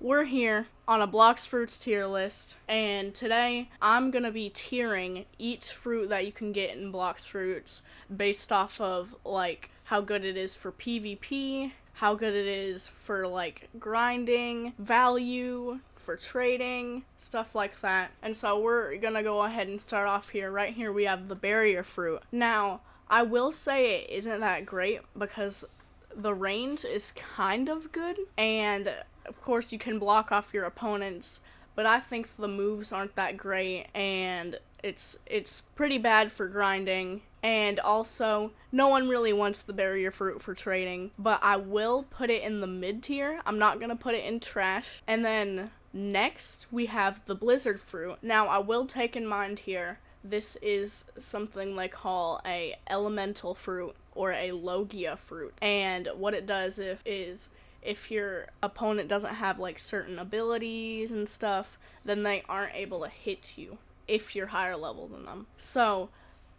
we're here on a BLOX fruits tier list, and today I'm gonna be tiering each fruit that you can get in BLOX fruits based off of like how good it is for PvP, how good it is for like grinding, value, for trading, stuff like that. And so we're gonna go ahead and start off here. Right here we have the barrier fruit. Now, I will say it isn't that great because the range is kind of good, and of course you can block off your opponents, but I think the moves aren't that great, and it's pretty bad for grinding, and also no one really wants the barrier fruit for trading, but I will put it in the mid tier. I'm not gonna put it in trash. And then next we have the blizzard fruit. Now I will take in mind here, this is something they call a elemental fruit or a Logia fruit. And what it does is if your opponent doesn't have like certain abilities and stuff, then they aren't able to hit you if you're higher level than them. So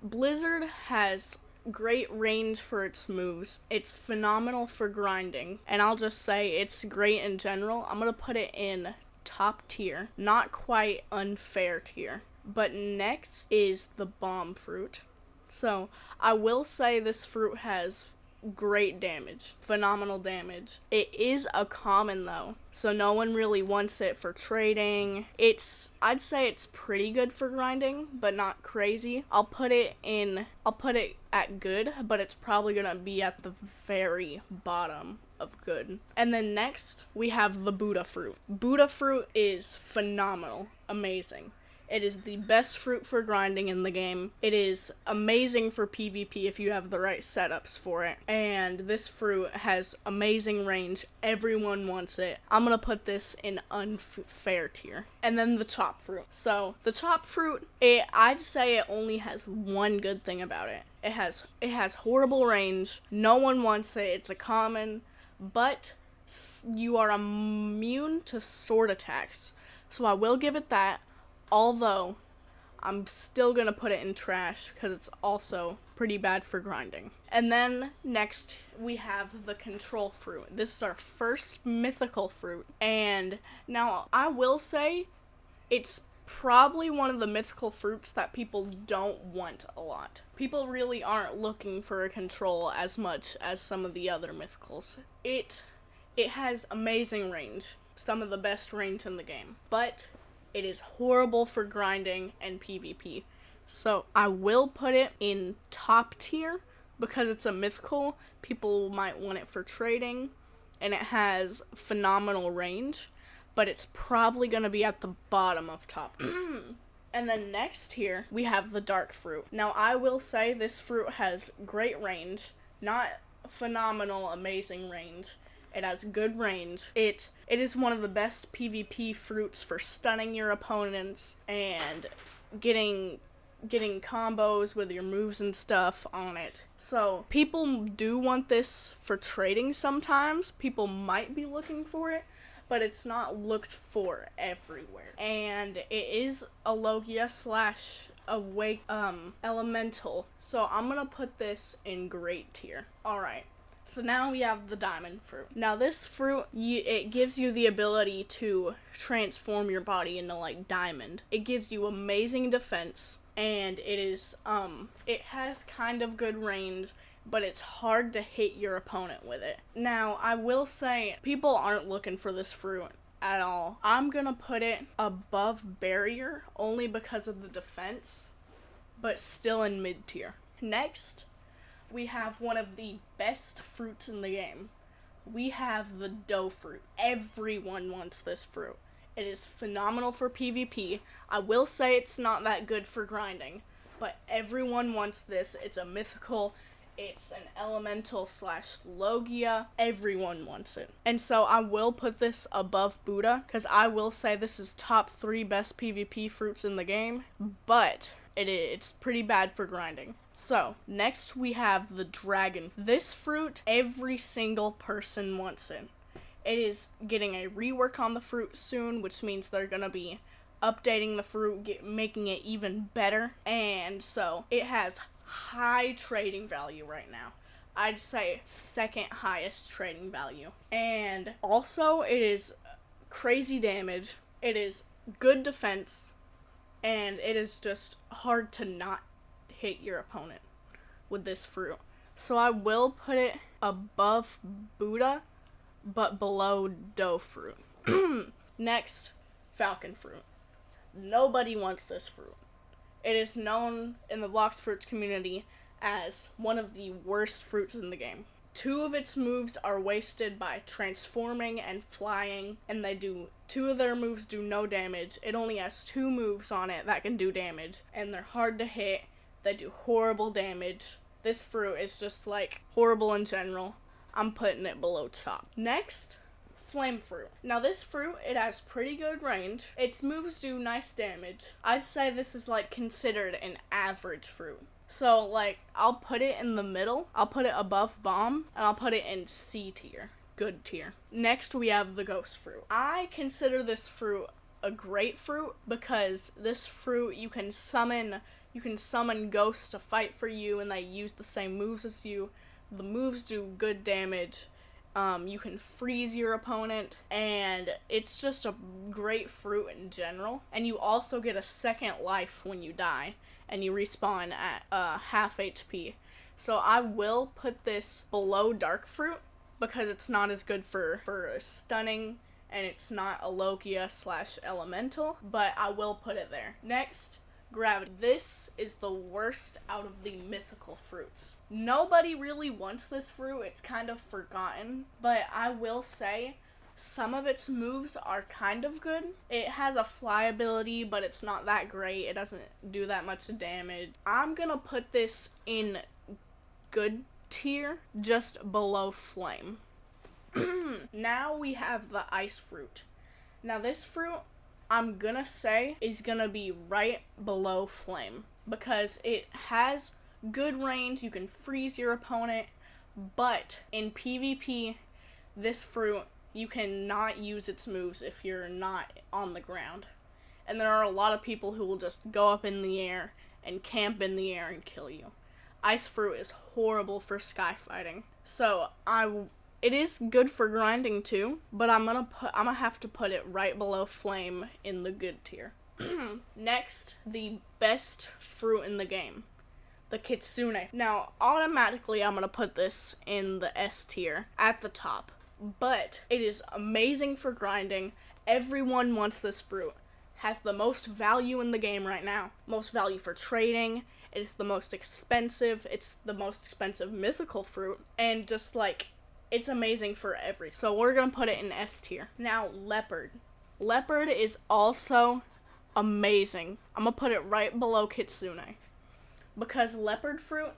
Blizzard has great range for its moves. It's phenomenal for grinding, and I'll just say it's great in general. I'm gonna put it in top tier, not quite unfair tier. But next is the bomb fruit. So I will say this fruit has great damage, phenomenal damage. It is a common though, so no one really wants it for trading. I'd say it's pretty good for grinding, but not crazy. I'll put it at good, but it's probably gonna be at the very bottom of good. And then next we have the Buddha fruit. Buddha fruit is phenomenal, amazing. It is the best fruit for grinding in the game. It is amazing for PvP if you have the right setups for it. And this fruit has amazing range. Everyone wants it. I'm gonna put this in unfair tier. And then the chop fruit. So the chop fruit, I'd say it only has one good thing about it. It has horrible range. No one wants it. It's a common, but you are immune to sword attacks. So I will give it that. Although, I'm still gonna put it in trash because it's also pretty bad for grinding. And then next we have the control fruit. This is our first mythical fruit. And now I will say it's probably one of the mythical fruits that people don't want a lot. People really aren't looking for a control as much as some of the other mythicals. It has amazing range, some of the best range in the game, but it is horrible for grinding and PvP. So I will put it in top tier because it's a mythical. People might want it for trading, and it has phenomenal range, but it's probably going to be at the bottom of top. And then next here, we have the dark fruit. Now I will say this fruit has great range, not phenomenal, amazing range. It has good range. It is one of the best PvP fruits for stunning your opponents and getting combos with your moves and stuff on it. So people do want this for trading sometimes. People might be looking for it, but it's not looked for everywhere. And it is a Logia / awake elemental. So I'm gonna put this in great tier. Alright. So now we have the diamond fruit. Now this fruit, it gives you the ability to transform your body into like diamond. It gives you amazing defense, and it has kind of good range, but it's hard to hit your opponent with it. Now I will say people aren't looking for this fruit at all. I'm gonna put it above barrier only because of the defense, but still in mid tier. Next, we have one of the best fruits in the game. We have the dough fruit. Everyone wants this fruit. It is phenomenal for PvP. I will say it's not that good for grinding, but everyone wants this. It's a mythical. It's an elemental / Logia. Everyone wants it. And so I will put this above Buddha, because I will say this is top 3 best PvP fruits in the game, but it's pretty bad for grinding. So, next we have the dragon. This fruit, every single person wants it. It is getting a rework on the fruit soon, which means they're gonna be updating the fruit, making it even better. And so, it has high trading value right now. I'd say second highest trading value. And also, it is crazy damage, it is good defense, and it is just hard to not hit your opponent with this fruit. So I will put it above Buddha, but below dough fruit. Next, falcon fruit. Nobody wants this fruit. It is known in the BLOX fruits community as one of the worst fruits in the game. 2 of its moves are wasted by transforming and flying, and 2 of their moves do no damage. It only has 2 moves on it that can do damage, and they're hard to hit. They do horrible damage. This fruit is just, like, horrible in general. I'm putting it below chop. Next, flame fruit. Now this fruit, it has pretty good range. Its moves do nice damage. I'd say this is, like, considered an average fruit. So, like, I'll put it in the middle. I'll put it above bomb, and I'll put it in C tier. Good tier. Next, we have the ghost fruit. I consider this fruit a great fruit because this fruit, you can summon ghosts to fight for you, and they use the same moves as you. The moves do good damage. You can freeze your opponent, and it's just a great fruit in general. And you also get a second life when you die, and you respawn at half HP. So I will put this below dark fruit because it's not as good for stunning, and it's not a Logia / elemental, but I will put it there. Next, gravity. This is the worst out of the mythical fruits. Nobody really wants this fruit. It's kind of forgotten, but I will say some of its moves are kind of good. It has a fly ability, but it's not that great. It doesn't do that much damage. I'm gonna put this in good tier, just below flame. Now we have the ice fruit. Now this fruit, I'm gonna say, is gonna be right below flame because it has good range. You can freeze your opponent, but in PvP, this fruit, you cannot use its moves if you're not on the ground. And there are a lot of people who will just go up in the air and camp in the air and kill you. Ice fruit is horrible for sky fighting. So it is good for grinding too, but I'm gonna have to put it right below flame in the good tier. Next, the best fruit in the game, the kitsune. Now, automatically I'm gonna put this in the S tier at the top, but it is amazing for grinding. Everyone wants this fruit. Has the most value in the game right now. Most value for trading. It's the most expensive. It's the most expensive mythical fruit, and just like, it's amazing for everything. So we're gonna put it in S tier. Now, leopard. Leopard is also amazing. I'm gonna put it right below kitsune because leopard fruit,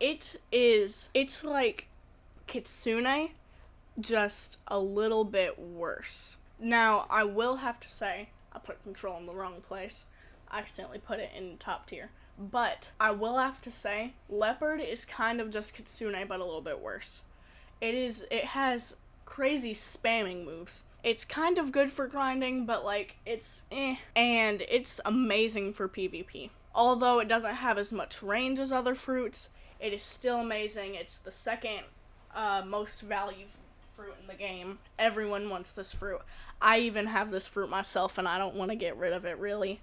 it's like kitsune, just a little bit worse. Now, I will have to say, I put control in the wrong place. I accidentally put it in top tier. But I will have to say, leopard is kind of just kitsune, but a little bit worse. It has crazy spamming moves. It's kind of good for grinding, but like, it's and it's amazing for PvP. Although it doesn't have as much range as other fruits, it is still amazing. It's the second most valued fruit in the game. Everyone wants this fruit. I even have this fruit myself, and I don't want to get rid of it, really.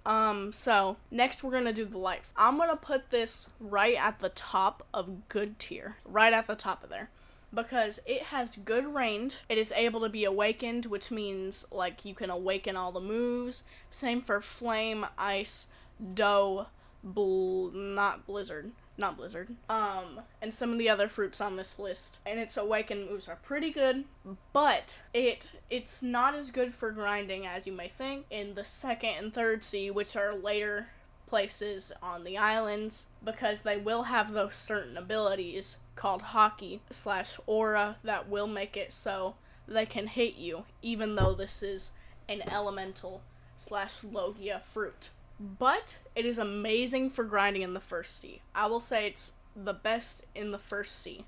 So, next we're gonna do the life. I'm gonna put this right at the top of good tier. Right at the top of there. Because it has good range. It is able to be awakened, which means, like, you can awaken all the moves. Same for flame, ice, dough, not blizzard, and some of the other fruits on this list. And its awakened moves are pretty good, but it's not as good for grinding as you may think in the second and third sea, which are later places on the islands, because they will have those certain abilities called hockey / aura that will make it so they can hit you, even though this is an elemental / Logia fruit. But it is amazing for grinding in the first sea. I will say it's the best in the first sea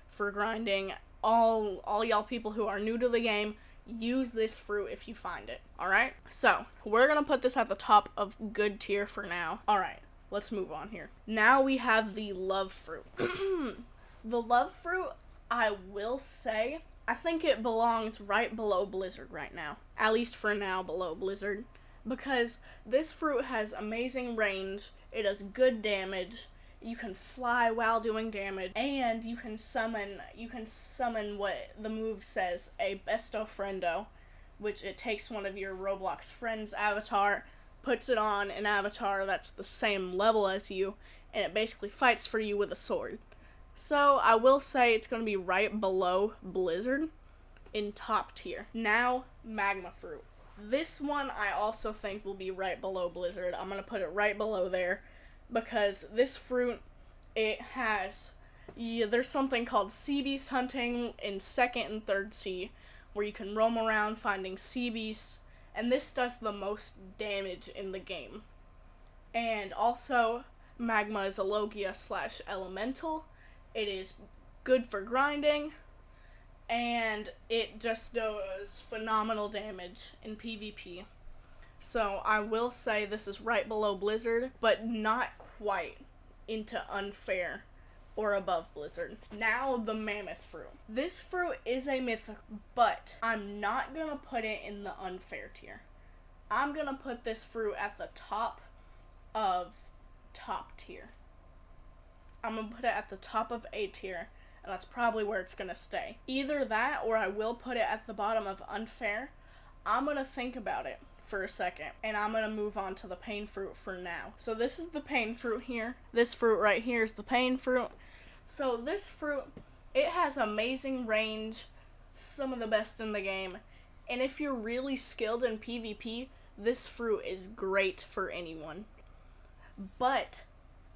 for grinding. All y'all people who are new to the game, use this fruit if you find it. Alright? So, we're gonna put this at the top of good tier for now. Alright, let's move on here. Now we have the love fruit. The love fruit, I will say, I think it belongs right below Blizzard right now. At least for now, below Blizzard. Because this fruit has amazing range, it does good damage, you can fly while doing damage, and you can summon what the move says, a besto friendo, which it takes one of your Roblox friends' avatar, puts it on an avatar that's the same level as you, and it basically fights for you with a sword. So I will say it's going to be right below Blizzard in top tier. Now, Magma Fruit. This one I also think will be right below Blizzard. I'm going to put it right below there because this fruit, it has, there's something called sea beast hunting in 2nd and 3rd sea where you can roam around finding sea beasts, and this does the most damage in the game. And also, Magma is a Logia / elemental. It is good for grinding, and it just does phenomenal damage in PvP. So I will say this is right below Blizzard, but not quite into unfair or above Blizzard. Now the Mammoth Fruit. This fruit is a mythic, but I'm not gonna put it in the unfair tier. I'm gonna put this fruit at the top of top tier. I'm gonna put it at the top of A tier, and that's probably where it's gonna stay. Either that, or I will put it at the bottom of unfair. I'm gonna think about it for a second, and I'm gonna move on to the pain fruit for now. So this is the pain fruit here. This fruit right here is the pain fruit. So this fruit, it has amazing range, some of the best in the game, and if you're really skilled in PvP, this fruit is great for anyone. But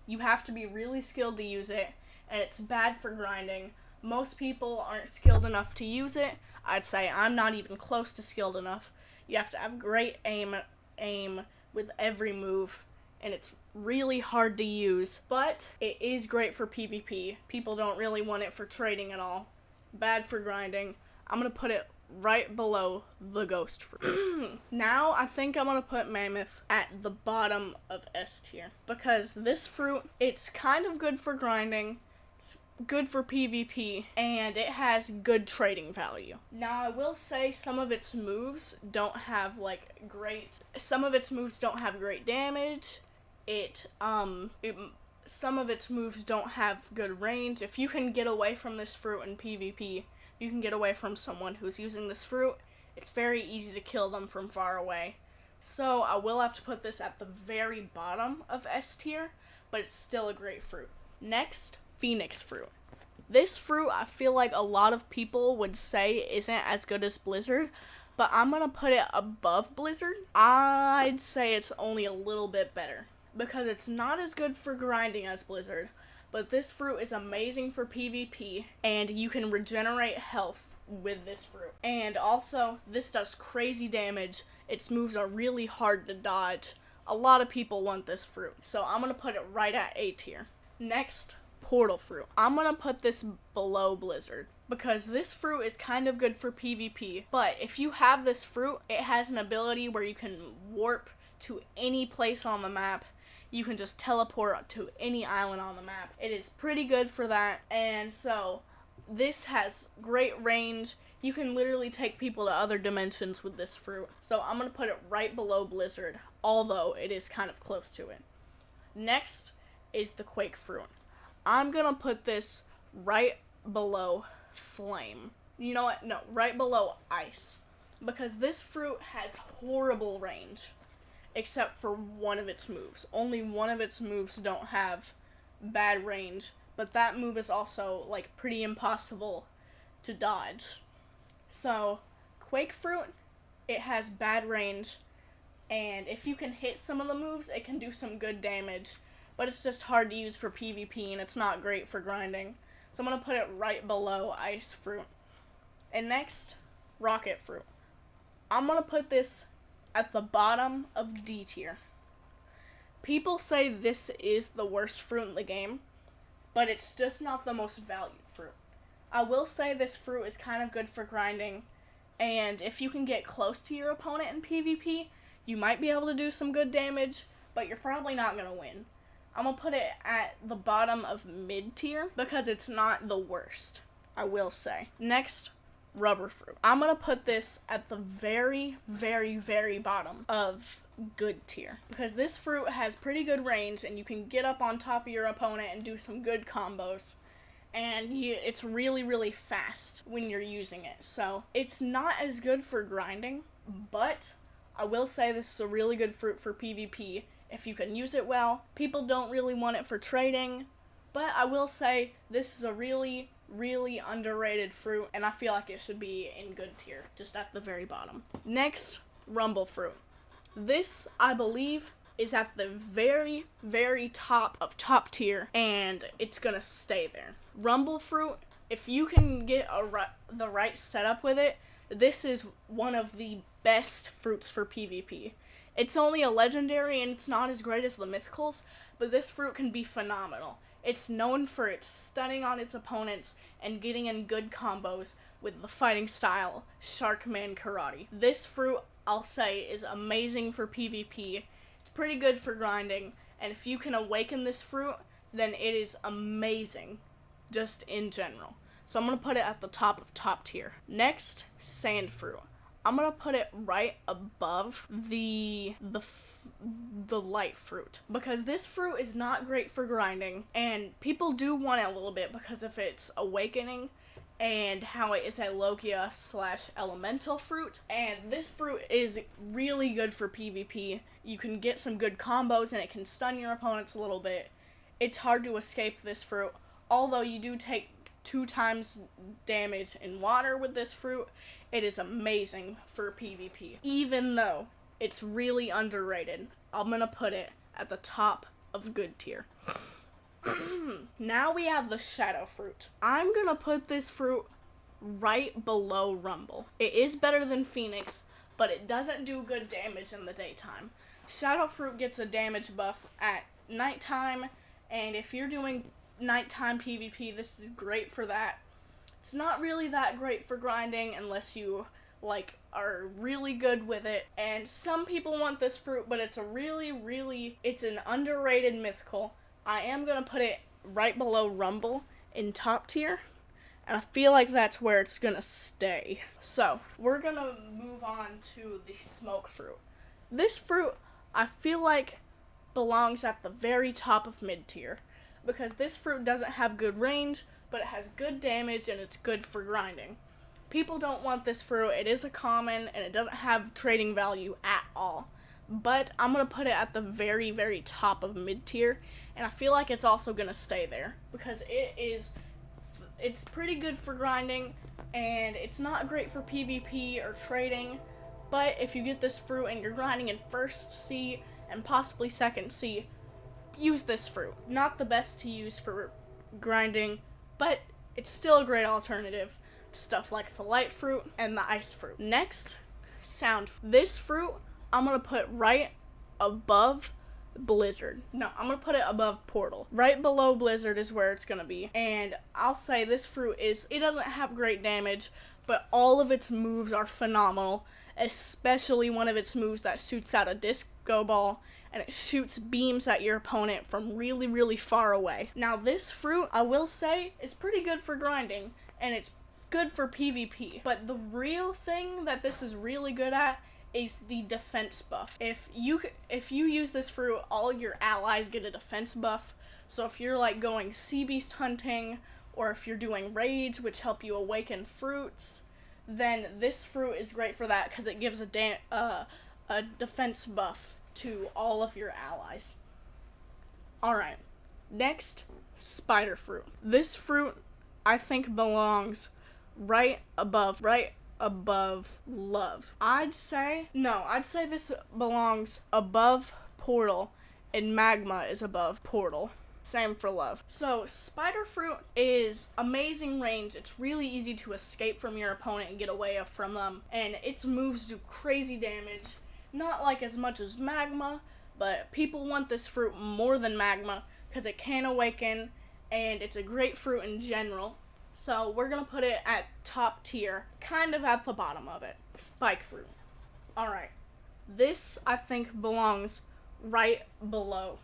you have to be really skilled to use it, and it's bad for grinding. Most people aren't skilled enough to use it. I'd say I'm not even close to skilled enough. You have to have great aim with every move, and it's really hard to use, but it is great for PvP. People don't really want it for trading at all. Bad for grinding. I'm gonna put it right below the ghost fruit. Now I think I'm gonna put Mammoth at the bottom of S tier, because this fruit, it's kind of good for grinding, it's good for PvP, and it has good trading value. Now I will say some of its moves don't have great damage. Some of its moves don't have good range. If you can get away from this fruit in PvP, you can get away from someone who's using this fruit, it's very easy to kill them from far away. So I will have to put this at the very bottom of S tier, but it's still a great fruit. Next, Phoenix Fruit. This fruit, I feel like a lot of people would say isn't as good as Blizzard, but I'm gonna put it above Blizzard. I'd say it's only a little bit better, because it's not as good for grinding as Blizzard, but this fruit is amazing for PvP, and you can regenerate health with this fruit. And also, this does crazy damage. Its moves are really hard to dodge. A lot of people want this fruit, so I'm gonna put it right at A tier. Next, Portal Fruit. I'm gonna put this below Blizzard, because this fruit is kind of good for PvP, but if you have this fruit, it has an ability where you can warp to any place on the map. You can just teleport to any island on the map. It is pretty good for that, and so this has great range. You can literally take people to other dimensions with this fruit. So I'm going to put it right below Blizzard, although it is kind of close to it. Next is the Quake Fruit. I'm going to put this right below Flame. You know what? No, right below Ice. Because this fruit has horrible range, except for one of its moves. Only one of its moves don't have bad range, but that move is also, pretty impossible to dodge. So, Quake Fruit, it has bad range, and if you can hit some of the moves, it can do some good damage, but it's just hard to use for PvP, and it's not great for grinding. So I'm going to put it right below Ice Fruit. And next, Rocket Fruit. I'm going to put this at the bottom of D tier. People say this is the worst fruit in the game, but it's just not the most valued fruit. I will say this fruit is kind of good for grinding, and if you can get close to your opponent in PvP, you might be able to do some good damage, but you're probably not going to win. I'm going to put it at the bottom of mid tier, because it's not the worst, I will say. Next, rubber fruit. I'm gonna put this at the very, very, very bottom of good tier, because this fruit has pretty good range and you can get up on top of your opponent and do some good combos, and it's really, really fast when you're using it. So it's not as good for grinding, but I will say this is a really good fruit for PvP if you can use it well. People don't really want it for trading, but I will say this is a really, really underrated fruit, and I feel like it should be in good tier, just at the very bottom. Next, rumble fruit. This, I believe, is at the very, very top of top tier, and it's gonna stay there. Rumble fruit, if you can get the right setup with it, this is one of the best fruits for PvP. It's only a legendary and it's not as great as the mythicals, but this fruit can be phenomenal. It's known for its stunning on its opponents and getting in good combos with the fighting style Sharkman Karate. This fruit, I'll say, is amazing for PvP. It's pretty good for grinding, and if you can awaken this fruit, then it is amazing, just in general. So I'm going to put it at the top of top tier. Next, sand fruit. I'm going to put it right above the light fruit, because this fruit is not great for grinding, and people do want it a little bit because of its awakening and how it is a Logia / elemental fruit. And this fruit is really good for PvP. You can get some good combos and it can stun your opponents a little bit. It's hard to escape this fruit, although you do take 2 times damage in water with this fruit. It is amazing for PvP, even though it's really underrated. I'm gonna put it at the top of good tier. Now we have the shadow fruit. I'm gonna put this fruit right below rumble. It is better than Phoenix, but it doesn't do good damage in the daytime. Shadow fruit gets a damage buff at nighttime, and if you're doing nighttime PvP, this is great for that. It's not really that great for grinding unless you are really good with it, and some people want this fruit, but it's it's an underrated mythical. I am gonna put it right below rumble in top tier, and I feel like that's where it's gonna stay. So we're gonna move on to the smoke fruit. This fruit, I feel like, belongs at the very top of mid tier, because this fruit doesn't have good range, but it has good damage and it's good for grinding. People don't want this fruit. It is a common and it doesn't have trading value at all. But I'm going to put it at the very, very top of mid tier, and I feel like it's also going to stay there because it's pretty good for grinding, and it's not great for PvP or trading. But if you get this fruit and you're grinding in first C and possibly second C, use this fruit. Not the best to use for grinding, but it's still a great alternative to stuff like the light fruit and the ice fruit. Next, sound. This fruit I'm going to put right above Blizzard. No, I'm going to put it above Portal. Right below Blizzard is where it's going to be. And I'll say this fruit it doesn't have great damage, but all of its moves are phenomenal, especially one of its moves that shoots out a disco ball, and it shoots beams at your opponent from really, really far away. Now, this fruit, I will say, is pretty good for grinding, and it's good for PvP. But the real thing that this is really good at is the defense buff. If you use this fruit, all your allies get a defense buff. So if you're going sea beast hunting, or if you're doing raids which help you awaken fruits, then this fruit is great for that because it gives a defense buff to all of your allies. Alright, next, spider fruit. This fruit, I think, belongs right above love. I'd say this belongs above portal, and magma is above portal. Same for love. So spider fruit is amazing range. It's really easy to escape from your opponent and get away from them, and its moves do crazy damage. Not as much as magma, but people want this fruit more than magma because it can awaken, and it's a great fruit in general. So we're going to put it at top tier, kind of at the bottom of it. Spike fruit. Alright, this I think belongs right below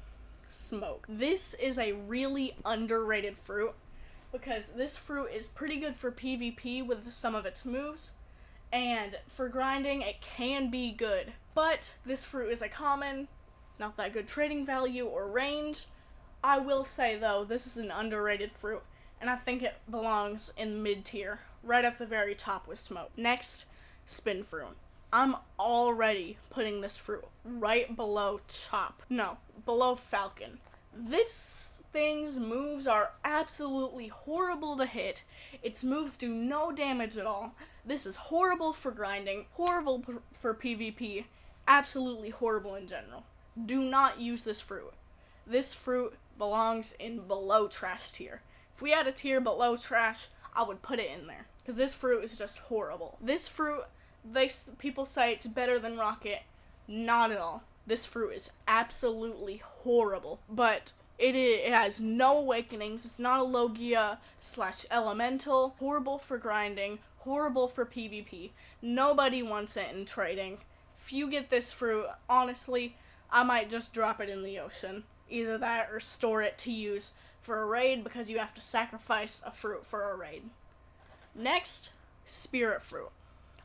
smoke. This is a really underrated fruit because this fruit is pretty good for PvP with some of its moves, and for grinding it can be good. But this fruit is a common, not that good trading value or range. I will say though, this is an underrated fruit, and I think it belongs in mid tier, right at the very top with smoke. Next, spin fruit. I'm already putting this fruit right below below falcon. This thing's moves are absolutely horrible to hit. Its moves do no damage at all. This is horrible for grinding, horrible for PvP, absolutely horrible in general. Do not use this fruit. This fruit belongs in below trash tier. If we had a tier below trash, I would put it in there, because this fruit is just horrible. This fruit, people say it's better than Rocket. Not at all. This fruit is absolutely horrible, but it has no awakenings. It's not a Logia / elemental. Horrible for grinding, horrible for PvP. Nobody wants it in trading. If you get this fruit, honestly, I might just drop it in the ocean. Either that or store it to use for a raid, because you have to sacrifice a fruit for a raid. Next, spirit fruit.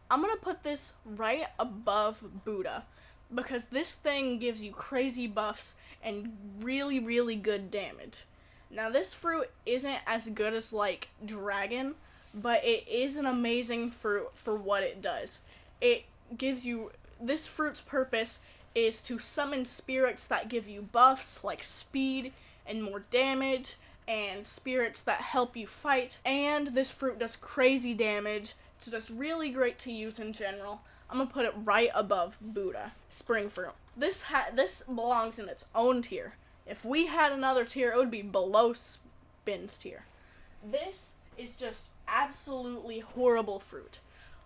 I'm gonna put this right above Buddha, because this thing gives you crazy buffs and really, really good damage. Now, this fruit isn't as good as, like, Dragon, but it is an amazing fruit for what it does. It gives you, this fruit's purpose is to summon spirits that give you buffs, like speed and more damage, and spirits that help you fight, and this fruit does crazy damage. It's just really great to use in general. I'm gonna put it right above Buddha. Spring fruit. This belongs in its own tier. If we had another tier, it would be below Spin's tier. This is just absolutely horrible fruit.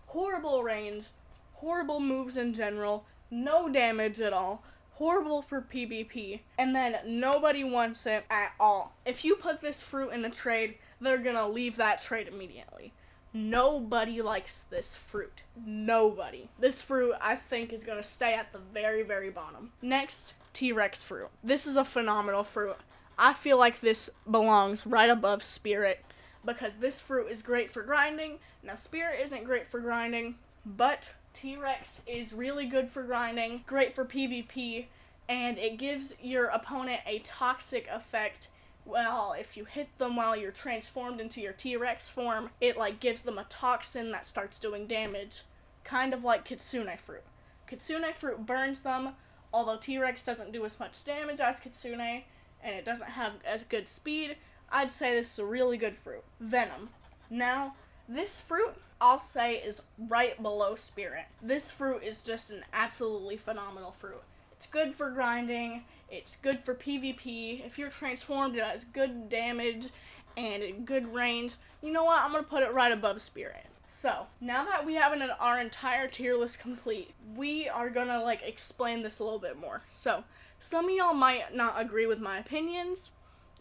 Horrible range, horrible moves in general, no damage at all, horrible for PvP, and then nobody wants it at all. If you put this fruit in a trade, they're gonna leave that trade immediately. Nobody likes this fruit. Nobody. This fruit, I think, is going to stay at the very, very bottom. Next, T-Rex fruit. This is a phenomenal fruit. I feel like this belongs right above Spirit, because this fruit is great for grinding. Now, Spirit isn't great for grinding, but T-Rex is really good for grinding, great for PvP, and it gives your opponent a toxic effect. Well, if you hit them while you're transformed into your T-Rex form, it gives them a toxin that starts doing damage, kind of like Kitsune fruit. Kitsune fruit burns them, although T-Rex doesn't do as much damage as Kitsune, and it doesn't have as good speed. I'd say this is a really good fruit. Venom. Now, this fruit, I'll say, is right below Spirit. This fruit is just an absolutely phenomenal fruit. It's good for grinding, it's good for PvP. If you're transformed, it has good damage and good range. You know what? I'm going to put it right above Spirit. So, now that we have our entire tier list complete, we are going to explain this a little bit more. So, some of y'all might not agree with my opinions,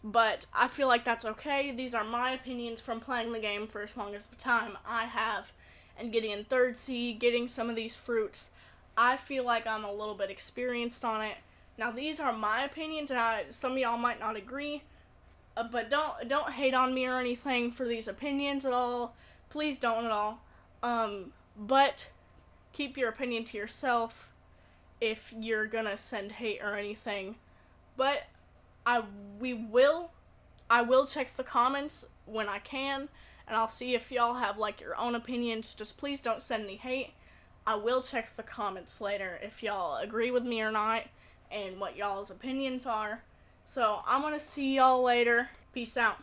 but I feel like that's okay. These are my opinions from playing the game for as long as the time I have, and getting in 3rd C, getting some of these fruits. I feel like I'm a little bit experienced on it. Now, these are my opinions, and some of y'all might not agree, but don't hate on me or anything for these opinions at all. Please don't at all. But keep your opinion to yourself if you're gonna send hate or anything. But I will check the comments when I can, and I'll see if y'all have your own opinions. Just please don't send any hate. I will check the comments later if y'all agree with me or not, and what y'all's opinions are. So I'm gonna see y'all later. Peace out.